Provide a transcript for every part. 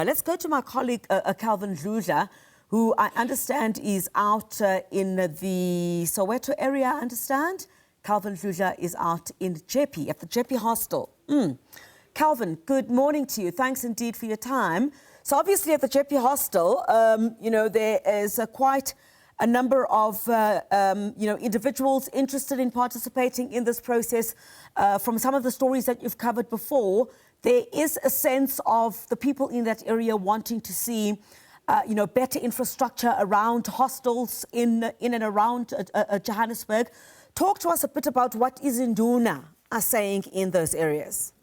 Let's go to my colleague, Calvin Dludla, who I understand is out in the Soweto area, I understand. Calvin Dludla is out in Jeppe, at the Jeppe Hostel. Calvin, good morning to you. Thanks indeed for your time. So obviously at the Jeppe Hostel, there is quite a number of, individuals interested in participating in this process. From some of the stories that you've covered before, there is a sense of the people in that area wanting to see, better infrastructure around hostels in and around Johannesburg. Talk to us a bit about what Izinduna are saying in those areas.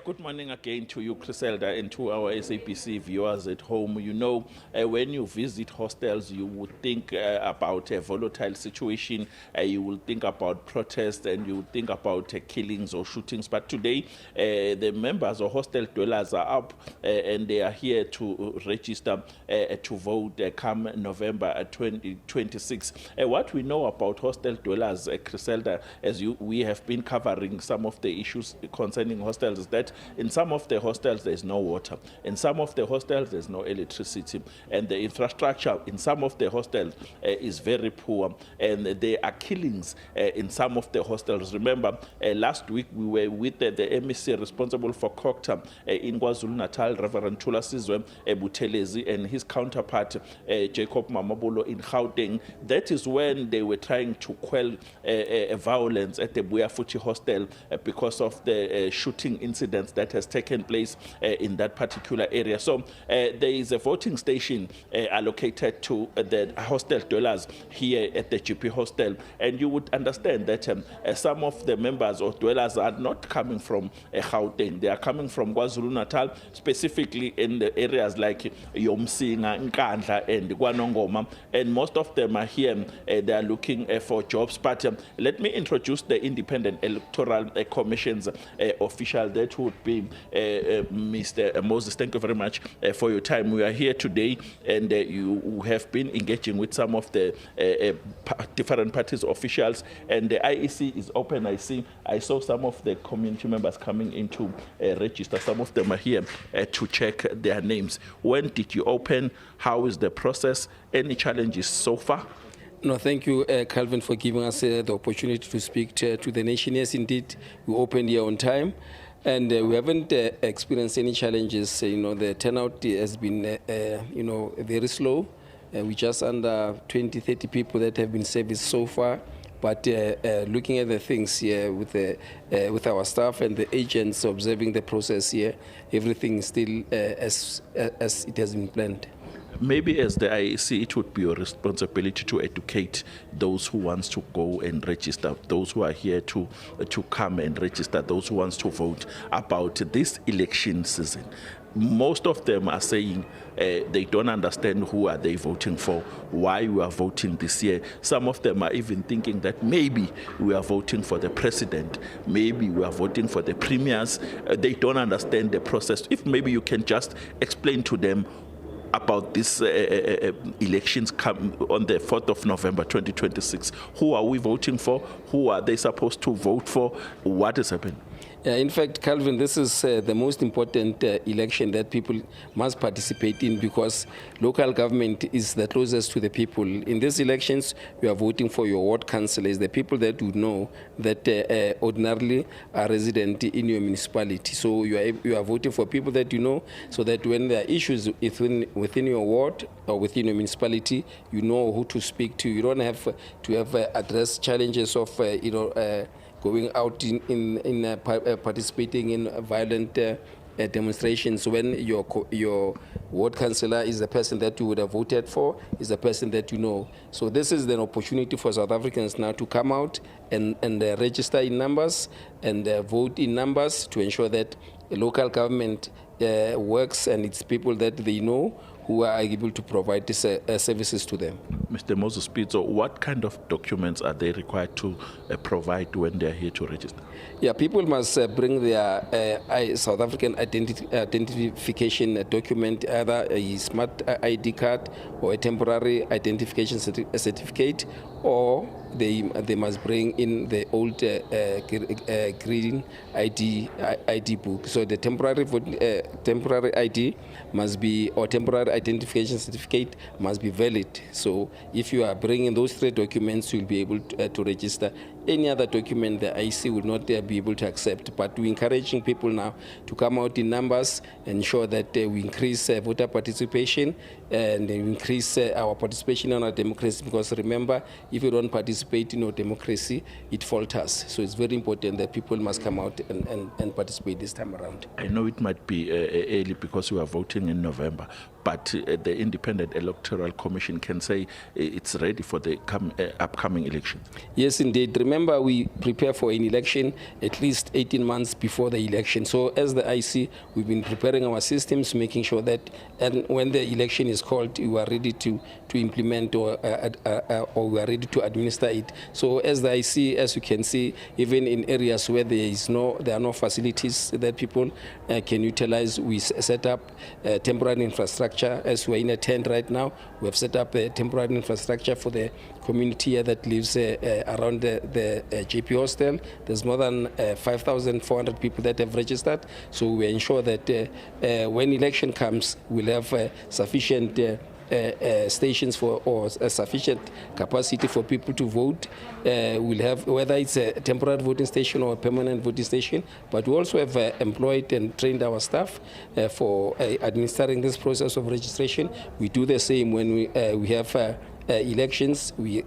Good morning again to you, Griselda, and to our SABC viewers at home. When you visit hostels, you would think about a volatile situation, you will think about protests, and you would think about killings or shootings. But today, the members of hostel dwellers are up, and they are here to register to vote come November 2026. What we know about hostel dwellers, Griselda, we have been covering some of the issues concerning hostels, is that in some of the hostels there's no water, in some of the hostels there's no electricity, and the infrastructure in some of the hostels is very poor, and there are killings in some of the hostels. Remember, last week we were with the MEC responsible for Kokta in KwaZulu-Natal, Reverend Thulasizwe Buthelezi, and his counterpart Jacob Mamabolo in Gauteng. That is when they were trying to quell violence at the Buyafuthi hostel because of the shooting incidents that has taken place in that particular area. So there is a voting station allocated to the hostel dwellers here at the Jeppe Hostel, and you would understand that some of the members or dwellers are not coming from Gauteng. They are coming from KwaZulu-Natal, specifically in the areas like Yomsinga, Nkandla, and Kwanongoma, and most of them are here. They are looking for jobs. But let me introduce the Independent Electoral Commission's official. That would be Mr. Moses. Thank you very much for your time. We are here today, and you have been engaging with some of the different parties officials, and the IEC is open. I saw some of the community members coming in to register. Some of them are here to check their names. When did you open? How is the process? Any challenges so far? No, thank you, Calvin, for giving us the opportunity to speak to the nation. Yes, indeed, we opened here on time, and we haven't experienced any challenges. The turnout has been, very slow. We just under 20, 30 people that have been serviced so far. But looking at the things here with our staff and the agents observing the process here, everything is still as it has been planned. Maybe as the IEC, it would be your responsibility to educate those who want to go and register, those who are here to come and register, those who want to vote about this election season. Most of them are saying they don't understand who are they voting for, why we are voting this year. Some of them are even thinking that maybe we are voting for the president, maybe we are voting for the premiers. They don't understand the process. If maybe you can just explain to them about these elections come on the 4th of November 2026. Who are we voting for? Who are they supposed to vote for? What is happening? In fact, Calvin, this is the most important election that people must participate in, because local government is the closest to the people. In these elections, you are voting for your ward councillors, the people that you know that ordinarily are resident in your municipality. So you are voting for people that you know, so that when there are issues within your ward or within your municipality, you know who to speak to. You don't have to have address challenges of going out in participating in violent demonstrations when your ward councillor is the person that you would have voted for, is the person that you know. So this is an opportunity for South Africans now to come out and register in numbers and vote in numbers to ensure that the local government works and it's people that they know who are able to provide these services to them. Mr. Moses Pitso, what kind of documents are they required to provide when they are here to register? Yeah, people must bring their South African identification document, either a smart ID card or a temporary identification certificate, or they must bring in the old green ID book. So the temporary ID must be, or temporary identification certificate must be valid. So if you are bringing those 3 documents, you'll be able to register. Any other document the IC will not be able to accept. But we're encouraging people now to come out in numbers, ensure that we increase voter participation and increase our participation in our democracy. Because remember, if you don't participate in our democracy, it falters. So it's very important that people must come out and participate this time around. I know it might be early because we are voting in November, but the Independent Electoral Commission can say it's ready for the upcoming election. Yes, indeed. Remember, we prepare for an election at least 18 months before the election. So as the IC, we've been preparing our systems, making sure that and when the election is called, we are ready to implement or we are ready to administer it. So as the IC, as you can see, even in areas where there are no facilities that people can utilize, we set up temporary infrastructure. As we're in a tent right now, we have set up a temporary infrastructure for the community here that lives around the Jeppe Hostel. There's more than 5,400 people that have registered. So we ensure that when election comes, we'll have sufficient stations or sufficient capacity for people to vote. We'll have, whether it's a temporary voting station or a permanent voting station, but we also have employed and trained our staff for administering this process of registration. We do the same when we have elections. We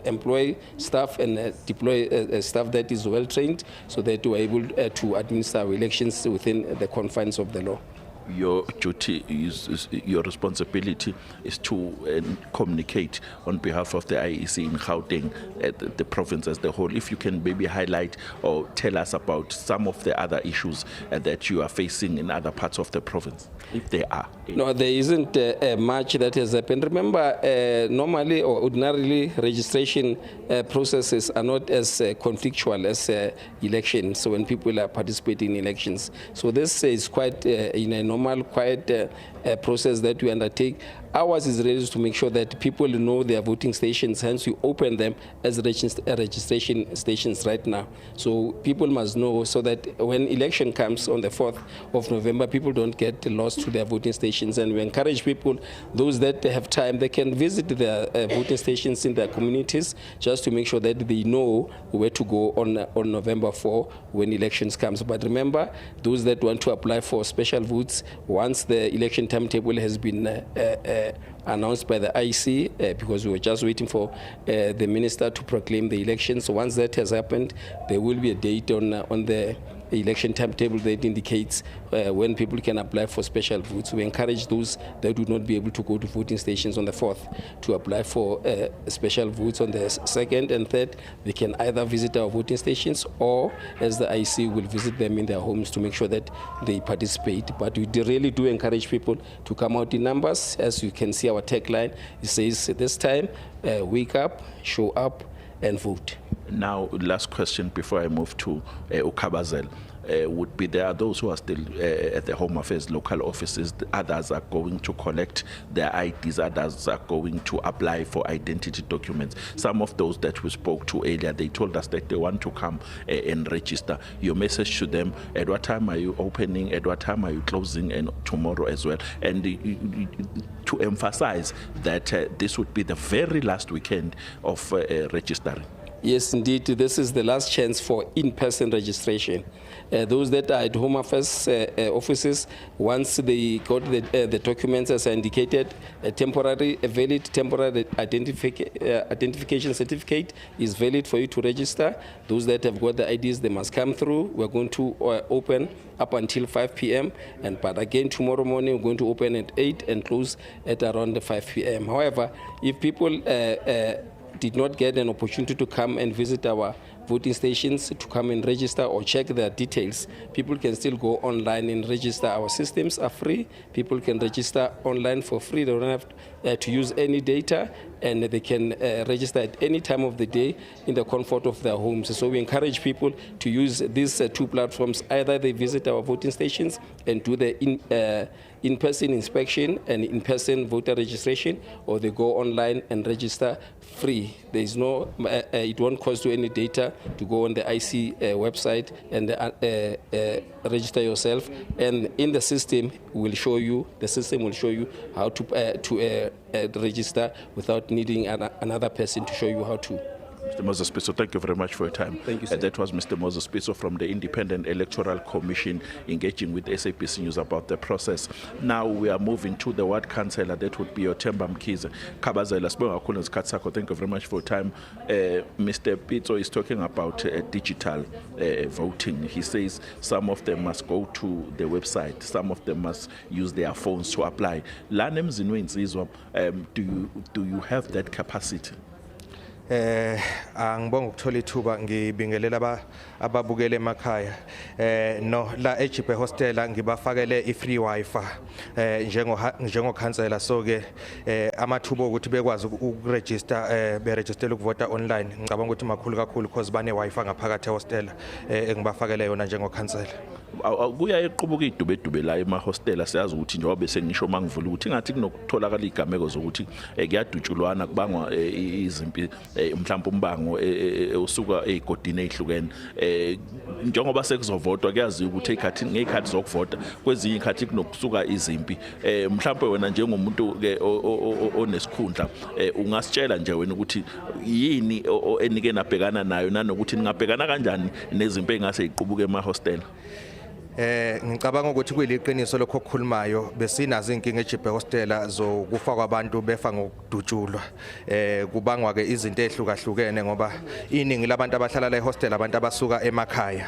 employ staff and deploy staff that is well trained so that we're able to administer our elections within the confines of the law. Your duty your responsibility is to communicate on behalf of the IEC in Gauteng, the province as the whole. If you can maybe highlight or tell us about some of the other issues that you are facing in other parts of the province, if there are. No, there isn't much that has happened. Remember, normally or ordinarily, registration processes are not as conflictual as elections. So when people are participating in elections, so this is quite in a normal, quiet process that we undertake. Ours is ready to make sure that people know their voting stations, hence we open them as registration stations right now. So people must know so that when election comes on the 4th of November, people don't get lost to their voting stations. And we encourage people, those that have time, they can visit their voting stations in their communities just to make sure that they know where to go on November 4 when elections comes. But remember, those that want to apply for special votes, once the election timetable has been announced by the IC, because we were just waiting for the minister to proclaim the elections. So once that has happened, there will be a date on the election timetable that indicates when people can apply for special votes. We encourage those that would not be able to go to voting stations on the 4th to apply for special votes on the 2nd and 3rd. They can either visit our voting stations or, as the IC, will visit them in their homes to make sure that they participate. But we really do encourage people to come out in numbers. As you can see, our tagline, it says, this time, wake up, show up, and vote. Now, last question before I move to Ukabazel. Would be there are those who are still at the Home Affairs local offices. Others are going to collect their IDs. Others are going to apply for identity documents. Some of those that we spoke to earlier, they told us that they want to come and register. Your message to them, at what time are you opening, at what time are you closing, and tomorrow as well? And to emphasize that this would be the very last weekend of registering. Yes, indeed. This is the last chance for in-person registration. Those that are at Home Affairs offices, once they got the documents as indicated, a valid temporary identification certificate is valid for you to register. Those that have got the IDs, they must come through. We're going to open up until 5 p.m. But again, tomorrow morning, we're going to open at 8 and close at around 5 p.m. However, if people did not get an opportunity to come and visit our voting stations to come and register or check their details. People can still go online and register. Our systems are free. People can register online for free. They don't have to use any data, and they can register at any time of the day in the comfort of their homes. So we encourage people to use these two platforms. Either they visit our voting stations and do the in-person inspection and in-person voter registration, or they go online and register free. There is no, it won't cost you any data to go on the IC website and register yourself. And in the system, the system will show you how to register without needing another person to show you how to. Mr. Moses Piso, thank you very much for your time. Thank you, sir. That was Mr. Moses Piso from the Independent Electoral Commission engaging with SABC News about the process. Now we are moving to the ward councillor. That would be Themba Mkhize. Kabazela Sibonga kakhulu ngesikhathi sakho. Thank you very much for your time. Mr. Piso is talking about digital voting. He says some of them must go to the website. Some of them must use their phones to apply. Lana emzini wensizwa, do you have that capacity? Angibonga ukuthola ithuba ngibingelela ababukele emakhaya no la eJeppe Hostel ngibafakele ifree wifi njengo councillor, so ke amathuba ukuthi bekwazi ukuregister beregister ukuvota online ngicabanga ukuthi makhulu kakhulu because bane wifi ngaphakathi ehostel engibafakele yona njengo councillor. Kuya equbuka idubedube la emahostela siyazi ukuthi njengoba bese ngisho mangivula ukuthi ngathi kunokutholakala igameko zokuthi kuyadutshulwana kubangwa izimpi mhlawumbe umbango usuka ezigodini ezihlukene njengoba sekuzovotwa kuyazi ukuthi ngekhathi zokuvota kwezinye ikhathi kunokusuka izimpi mhlawumbe wena njengomuntu ke onesikhundla ungasitshela nje wena ukuthi yini enike nabhekana nayo nanokuthi ningabhekana kanjani nezimpi engase iqubuke emahostela. Ngicabanga ukuthi kuyiliqiniso lokho okukhulumayo besinazo inkinga eJeppe Hostel zokufa kwabantu befa ngokudutshulwa kubangwa ke izinto ezihlukahlukene ngoba iningi labantu abahlala la ehostel abantu abasuka emakhaya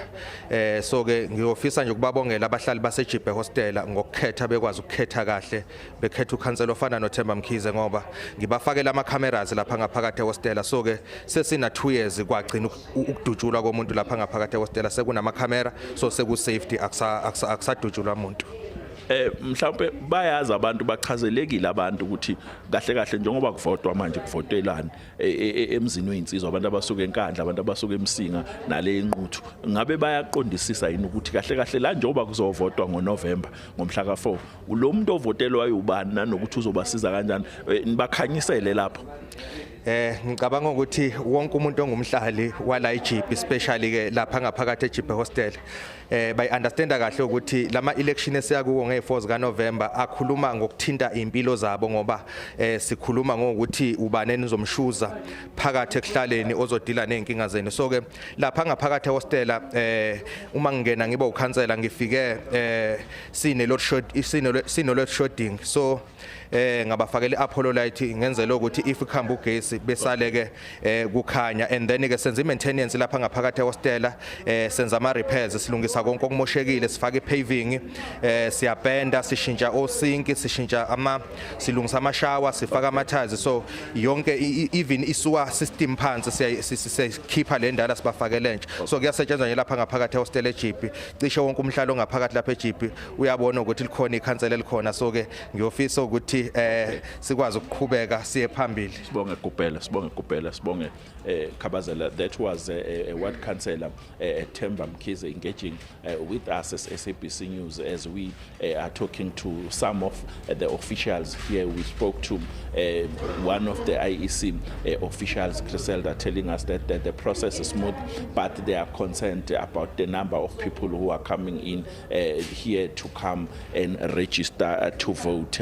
so ke ngiyofisa nje ukubabongela abahlali baseJeppe Hostel ngokukhetha bekwazi ukukhetha kahle bekhetha ukhansela ofana noThemba Mkhize ngoba ngibafakela ama cameras lapha ngaphakathi ehostel, so ke sesina 2 years kwagcina ukudutshulwa komuntu lapha ngaphakathi ehostel sekunama camera, so seku safety akusadutshulwa umuntu. Mhlawumbe bayazi abantu bachazelekile abantu ukuthi kahle kahle njengoba kuvotwa manje kuvotelana emzini weinsizwa abantu abasuka enkandla abantu abasuka emsinga nale enquthu ngabe bayaqondisisa yini ukuthi kahle kahle la njengoba kuzovotwa ngoNovember ngomhla ka4 lo muntu ovotelwayo ubani nanokuthi uzobasiza kanjani nibakhanyisele lapho. Ngicabanga ukuthi wonke umuntu ongumhlali wala eJeppe especially ke lapha ngaphakathi eJeppe Hostel bay understand kahle ukuthi lama election esiyakuwo nge4 kaNovember akhuluma ngokuthinta impilo zabo ngoba sikhuluma ngokuthi ubani enizomshuza phakathi ekuhlaleni ozodila nenkinga zenu. So ke lapha ngaphakathi ehostel uma ngingena ngiba ukhansela ngifike sine load shedding, so ngabafakele Apollo light ngenzela ukuthi if ikhamba ugesi besaleke kukhanya, and then ke senza maintenance lapha ngaphakathi ehostel senza ama repairs silungisa konke okumoshekile sifake paving siyapenda sishintsha osinki sishintsha silungisa ama shower sifaka ama tiles, so yonke even isuwa system phansi siyakhipha le ndala sibafakele nje, so kuyasetshenzwa nje lapha ngaphakathi ehostel eJeppe cishe wonke umhlalo ngaphakathi lapha eJeppe uyabona ukuthi likhona ikhansela elikhona, so ke ngiyofisa ukuthi sikwazi ukuqhubeka siye phambili. Sibonge kupela sibonge Kabazela. That was a ward councillor Themba Mkhize engaging with us as SABC News as we are talking to some of the officials here. We spoke to one of the IEC officials, Griselda, telling us that the process is smooth, but they are concerned about the number of people who are coming in here to come and register to vote.